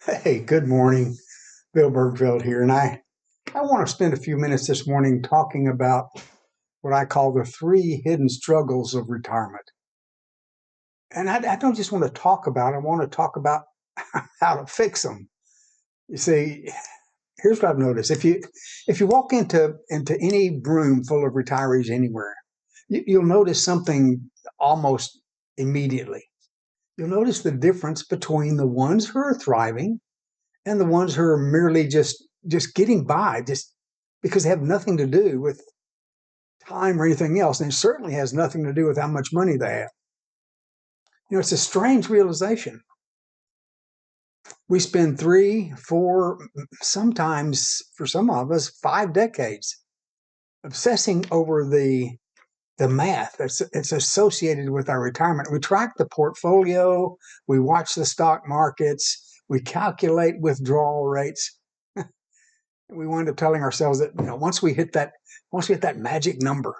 Hey, good morning. Bill Bergfeld here, and I want to spend a few minutes this morning talking about what I call the three hidden struggles of retirement. And I don't just want to talk about it, I want to talk about how to fix them. You see, here's what I've noticed. If you walk into any room full of retirees anywhere, you'll notice something almost immediately. You'll notice the difference between the ones who are thriving and the ones who are merely just getting by, just because they have nothing to do with time or anything else, and it certainly has nothing to do with how much money they have. It's a strange realization. We spend 3, 4, sometimes for some of us 5 decades obsessing over the math that's associated with our retirement. We track the portfolio, we watch the stock markets, we calculate withdrawal rates. We wind up telling ourselves that once we hit that magic number,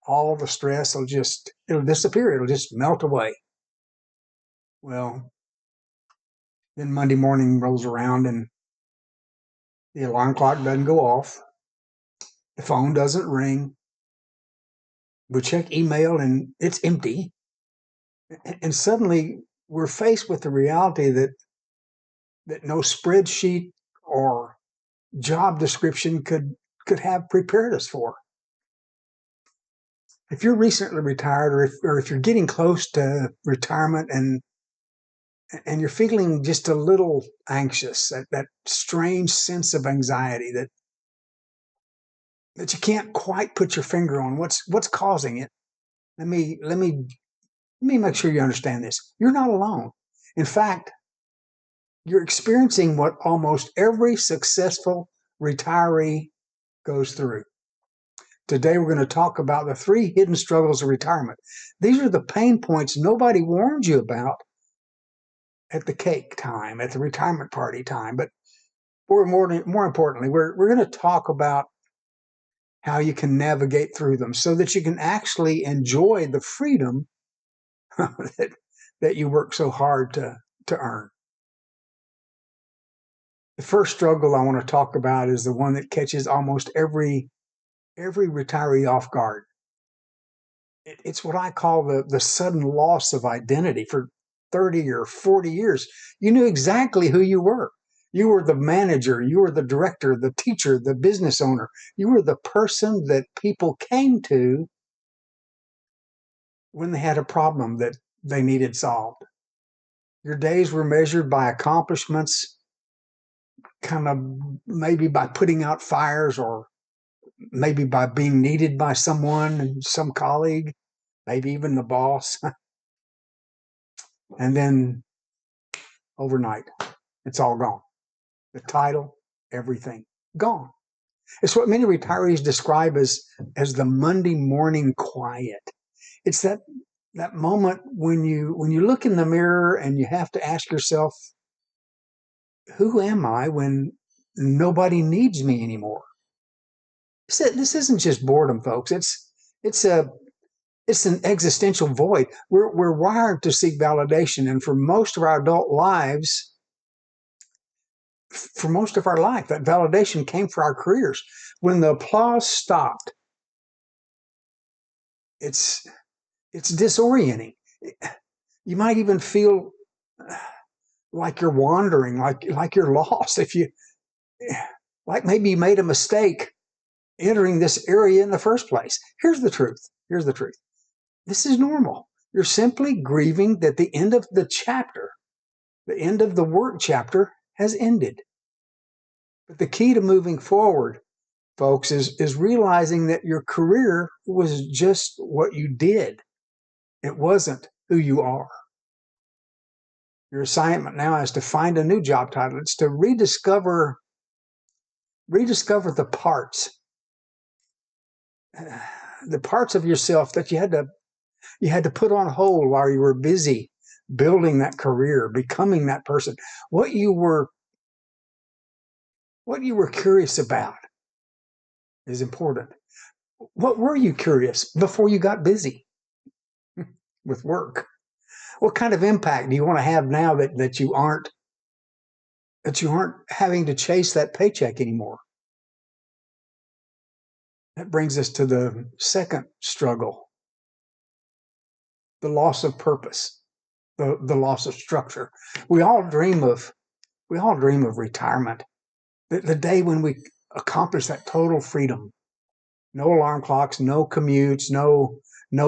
all the stress it'll disappear. It'll just melt away. Well, then Monday morning rolls around and the alarm clock doesn't go off. The phone doesn't ring. We check email and it's empty. And suddenly we're faced with the reality that no spreadsheet or job description could have prepared us for. If you're recently retired, or if you're getting close to retirement and you're feeling just a little anxious, that strange sense of anxiety that you can't quite put your finger on what's causing it. Let me make sure you understand this. You're not alone. In fact, you're experiencing what almost every successful retiree goes through. Today, we're going to talk about the three hidden struggles of retirement. These are the pain points nobody warned you about at the cake time, at the retirement party time. But more importantly, we're going to talk about how you can navigate through them so that you can actually enjoy the freedom that you work so hard to earn. The first struggle I want to talk about is the one that catches almost every retiree off guard. It's what I call the sudden loss of identity. For 30 or 40 years, you knew exactly who you were. You were the manager, you were the director, the teacher, the business owner. You were the person that people came to when they had a problem that they needed solved. Your days were measured by accomplishments, kind of maybe by putting out fires, or maybe by being needed by someone, some colleague, maybe even the boss. And then overnight, it's all gone. The title, everything gone. It's what many retirees describe as the Monday morning quiet. It's that moment when you look in the mirror and you have to ask yourself, who am I when nobody needs me anymore? This isn't just boredom, folks. It's a it's an existential void. We're wired to seek validation, and for most of our adult lives, for most of our life, that validation came for our careers. When the applause stopped, it's it's disorienting. You might even feel like you're wandering, like you're lost. If you like, maybe you made a mistake entering this area in the first place. Here's the truth. Here's the truth. This is normal. You're simply grieving that the end of the chapter, the end of the work chapter, has ended. But the key to moving forward, folks, is realizing that your career was just what you did. It wasn't who you are. Your assignment now is to find a new job title. It's to rediscover the parts of yourself that you had to put on hold while you were busy building that career, becoming that person. What you were curious about is important. What were you curious before you got busy with work? What kind of impact do you want to have now that you aren't that you aren't having to chase that paycheck anymore. That brings us to the second struggle, the loss of purpose, the loss of structure. We all dream of retirement, the day when we accomplish that total freedom. No alarm clocks, no commutes, no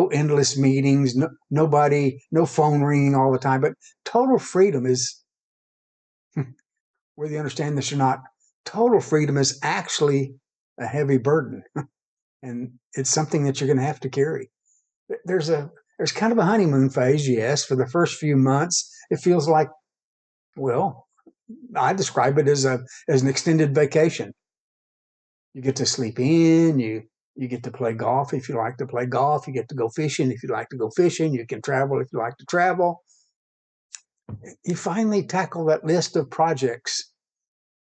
endless meetings, no phone ringing all the time. But total freedom is, whether you understand this or not, total freedom is actually a heavy burden, and it's something that you're going to have to carry. There's kind of a honeymoon phase, yes. For the first few months, it feels like, well, I describe it as an extended vacation. You get to sleep in, you get to play golf if you like to play golf, you get to go fishing if you like to go fishing, you can travel if you like to travel. You finally tackle that list of projects,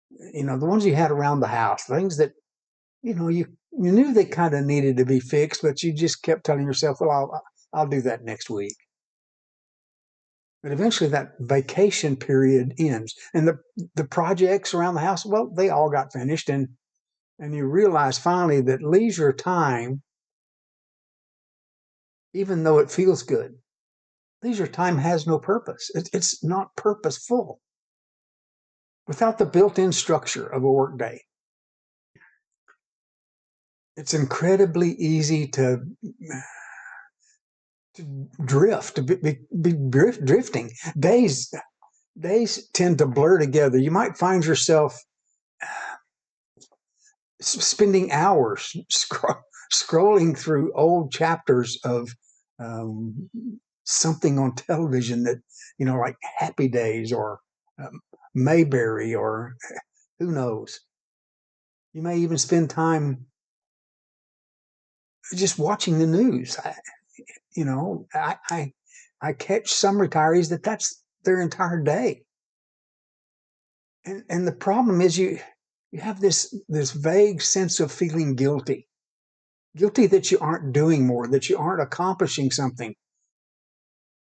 the ones you had around the house, things that, you knew they kind of needed to be fixed, but you just kept telling yourself, well, I'll do that next week. But eventually that vacation period ends, and the projects around the house, well, they all got finished, and you realize finally that leisure time, even though it feels good, leisure time has no purpose. It's not purposeful without the built-in structure of a workday. It's incredibly easy to drift, to be drifting. Days tend to blur together. You might find yourself spending hours scrolling through old chapters of something on television that, like Happy Days or Mayberry or who knows. You may even spend time just watching the news. I catch some retirees that's their entire day. And the problem is you have this vague sense of feeling guilty that you aren't doing more, that you aren't accomplishing something.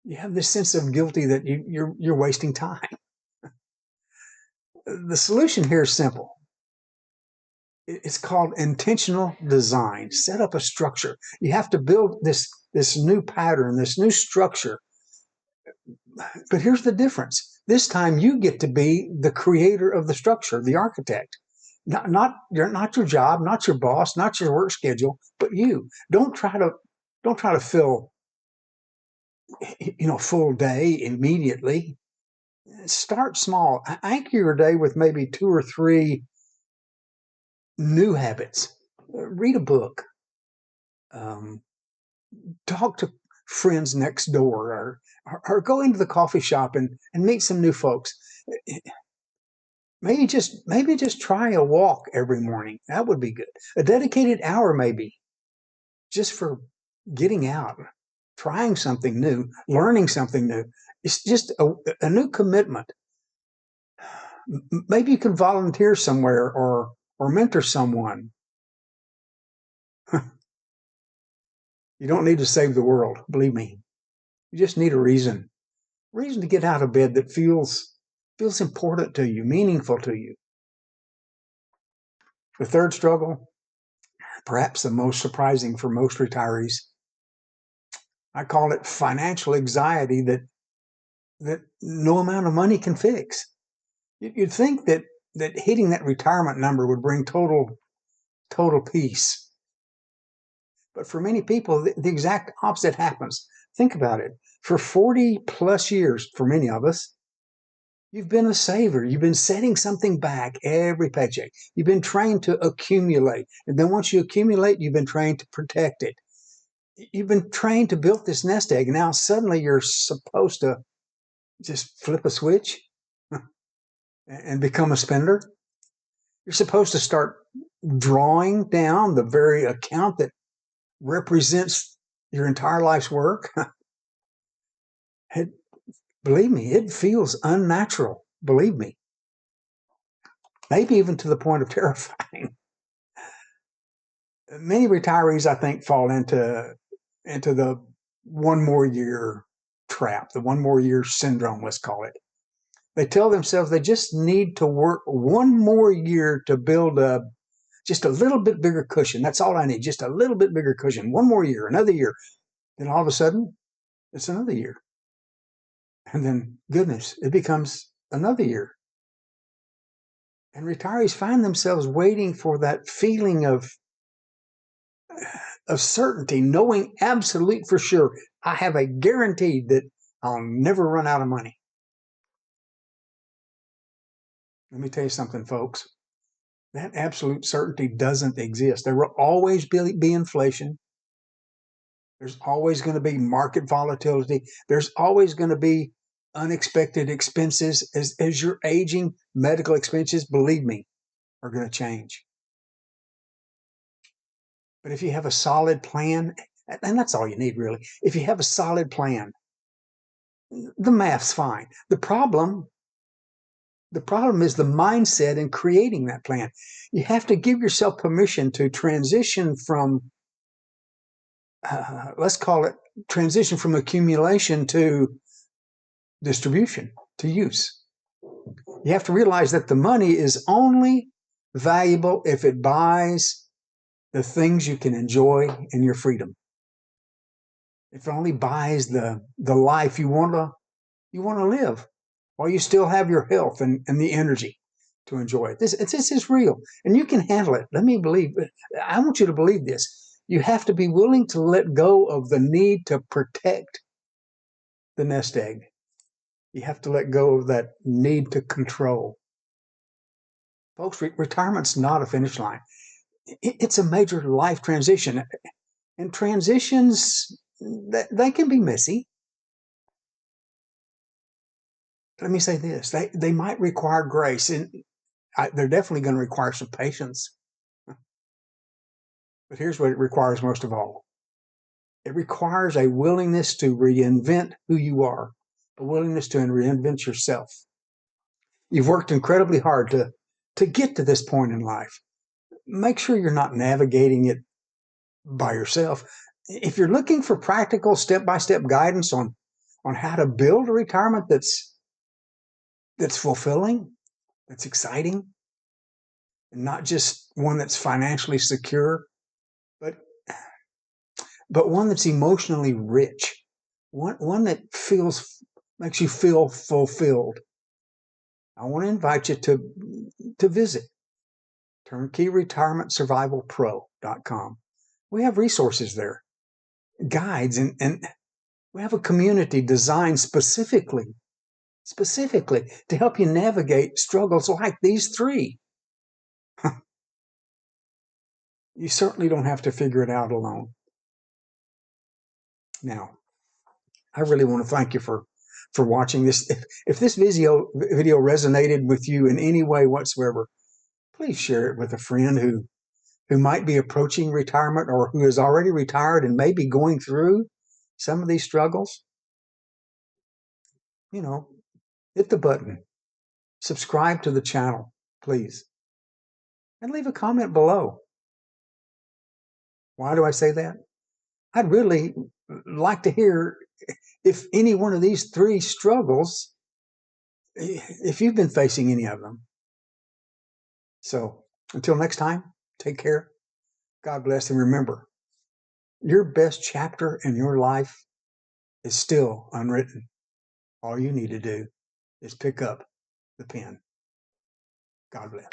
You have this sense of guilty that you're wasting time. The solution here is simple. It's called intentional design. Set up a structure. You have to build this new pattern, this new structure. But here's the difference. This time you get to be the creator of the structure, the architect. Not your job, not your boss, not your work schedule, but you. Don't try to fill full day immediately. Start small. Anchor your day with maybe 2 or 3 new habits. Read a book. Talk to friends next door, or go into the coffee shop and meet some new folks. Maybe just try a walk every morning. That would be good. A dedicated hour, maybe, just for getting out, trying something new, learning something new. It's just a new commitment. Maybe you can volunteer somewhere or mentor someone. You don't need to save the world, believe me. You just need a reason to get out of bed that feels important to you, meaningful to you. The third struggle, perhaps the most surprising for most retirees, I call it financial anxiety that no amount of money can fix. You'd think that hitting that retirement number would bring total peace. But for many people, the exact opposite happens. Think about it. For 40 plus years, for many of us, you've been a saver. You've been setting something back every paycheck. You've been trained to accumulate. And then once you accumulate, you've been trained to protect it. You've been trained to build this nest egg. Now suddenly you're supposed to just flip a switch and become a spender. You're supposed to start drawing down the very account that represents your entire life's work. Believe me, it feels unnatural. Believe me. Maybe even to the point of terrifying. Many retirees, I think, fall into the one more year trap, the one more year syndrome, let's call it. They tell themselves they just need to work one more year to build just a little bit bigger cushion. That's all I need, just a little bit bigger cushion. One more year, another year. Then all of a sudden, it's another year. And then, goodness, it becomes another year. And retirees find themselves waiting for that feeling of certainty, knowing absolute for sure, I have a guarantee that I'll never run out of money. Let me tell you something, folks. That absolute certainty doesn't exist. There will always be inflation. There's always going to be market volatility. There's always going to be unexpected expenses. As you're aging, medical expenses, believe me, are going to change. But if you have a solid plan, and that's all you need really, if you have a solid plan, the math's fine. The problem is the mindset in creating that plan. You have to give yourself permission to transition from, let's call it transition from accumulation to distribution, to use. You have to realize that the money is only valuable if it buys the things you can enjoy in your freedom. If it only buys the life you want to live while you still have your health and the energy to enjoy it. This is real, and you can handle it. I want you to believe this. You have to be willing to let go of the need to protect the nest egg. You have to let go of that need to control. Folks, retirement's not a finish line. It's a major life transition. And transitions, they can be messy. Let me say this. They might require grace, and they're definitely going to require some patience. But here's what it requires most of all. It requires a willingness to reinvent who you are, a willingness to reinvent yourself. You've worked incredibly hard to get to this point in life. Make sure you're not navigating it by yourself. If you're looking for practical step-by-step guidance on how to build a retirement that's fulfilling, that's exciting, and not just one that's financially secure, but one that's emotionally rich, one that makes you feel fulfilled, I want to invite you to visit TurnkeyRetirementSurvivalPro.com. We have resources there, guides, and we have a community designed specifically to help you navigate struggles like these three. You certainly don't have to figure it out alone. Now, I really want to thank you for watching this. If this video resonated with you in any way whatsoever, please share it with a friend who might be approaching retirement or who is already retired and may be going through some of these struggles. Hit the button, subscribe to the channel, please, and leave a comment below. Why do I say that? I'd really like to hear if any one of these three struggles, if you've been facing any of them. So until next time, take care. God bless. And remember, your best chapter in your life is still unwritten. All you need to do is pick up the pen. God bless.